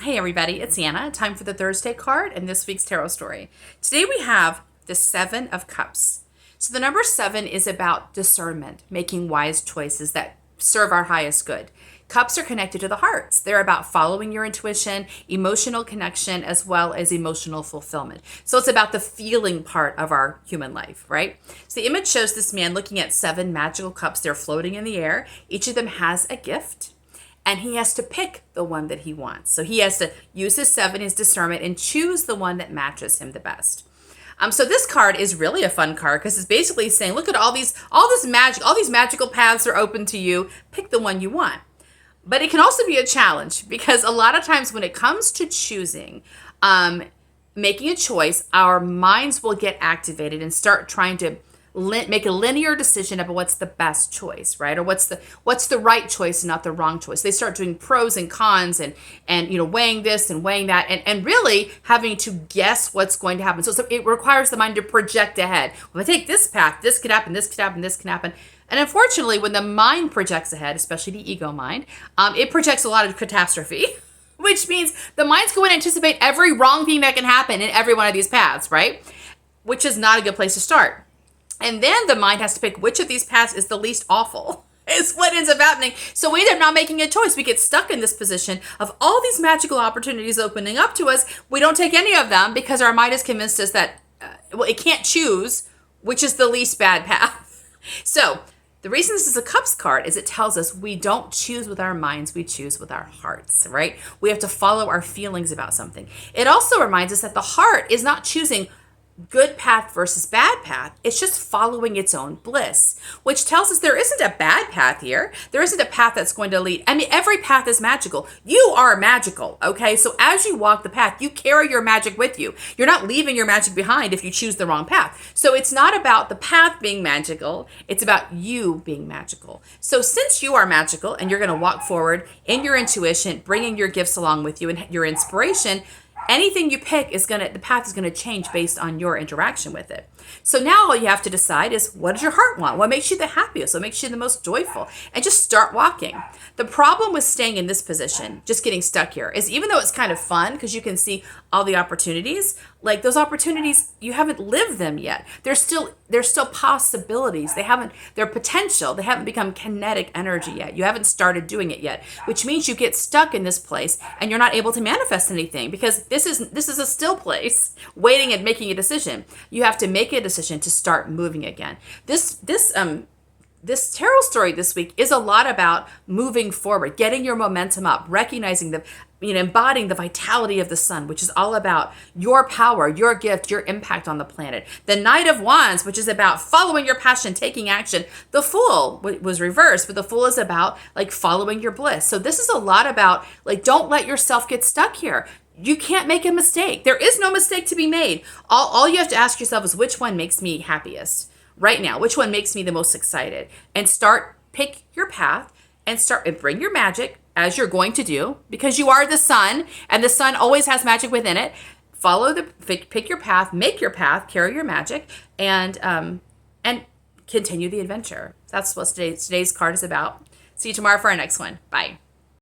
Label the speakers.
Speaker 1: Hey everybody, it's Anna. Time for the Thursday card and this week's tarot story. Today we have the Seven of Cups. So the number 7 is about discernment, making wise choices that serve our highest good. Cups are connected to the hearts. They're about following your intuition, emotional connection, as well as emotional fulfillment. So it's about the feeling part of our human life, right? So the image shows this man looking at 7 magical cups. They're floating in the air. Each of them has a gift. And he has to pick the one that he wants. So he has to use his 7, his discernment, and choose the one that matches him the best. So this card is really a fun card because it's basically saying, look at all these magical paths are open to you. Pick the one you want. But it can also be a challenge because a lot of times when it comes to choosing, making a choice, our minds will get activated and start trying to make a linear decision about what's the best choice, right? Or what's the right choice and not the wrong choice. They start doing pros and cons and weighing this and weighing that and really having to guess what's going to happen. So it requires the mind to project ahead. Well, if I take this path, this could happen, this could happen, this can happen. And unfortunately, when the mind projects ahead, especially the ego mind, it projects a lot of catastrophe. Which means the mind's going to anticipate every wrong thing that can happen in every one of these paths, right? Which is not a good place to start. And then the mind has to pick which of these paths is the least awful. Is what ends up happening. So we end up not making a choice. We get stuck in this position of all these magical opportunities opening up to us. We don't take any of them because our mind has convinced us that it can't choose which is the least bad path. So the reason this is a Cups card is it tells us we don't choose with our minds, we choose with our hearts, right? We have to follow our feelings about something. It also reminds us that the heart is not choosing good path versus bad path. It's just following its own bliss, which tells us there isn't a bad path here. There isn't a path that's going to lead. I mean, every path is magical. You are magical, okay? So as you walk the path, you carry your magic with you. You're not leaving your magic behind if you choose the wrong path. So it's not about the path being magical. It's about you being magical. So since you are magical and you're going to walk forward in your intuition, bringing your gifts along with you and your inspiration, anything you pick the path is going to change based on your interaction with it. So now all you have to decide is, what does your heart want? What makes you the happiest? What makes you the most joyful? And just start walking. The problem with staying in this position, just getting stuck here, is even though it's kind of fun because you can see all the opportunities, like those opportunities, you haven't lived them yet. There's still possibilities. They're potential. They haven't become kinetic energy yet. You haven't started doing it yet, which means you get stuck in this place and you're not able to manifest anything because this is a still place waiting and making a decision. You have to make a decision to start moving again. This tarot story this week is a lot about moving forward, getting your momentum up, recognizing embodying the vitality of the sun, which is all about your power, your gift, your impact on the planet. The Knight of Wands, which is about following your passion, taking action. The Fool was reversed, but the Fool is about following your bliss. So this is a lot about don't let yourself get stuck here. You can't make a mistake. There is no mistake to be made. All you have to ask yourself is, which one makes me happiest right now? Which one makes me the most excited? And pick your path and bring your magic, as you're going to do, because you are the sun and the sun always has magic within it. Pick your path, make your path, carry your magic, and continue the adventure. That's what today's card is about. See you tomorrow for our next one. Bye.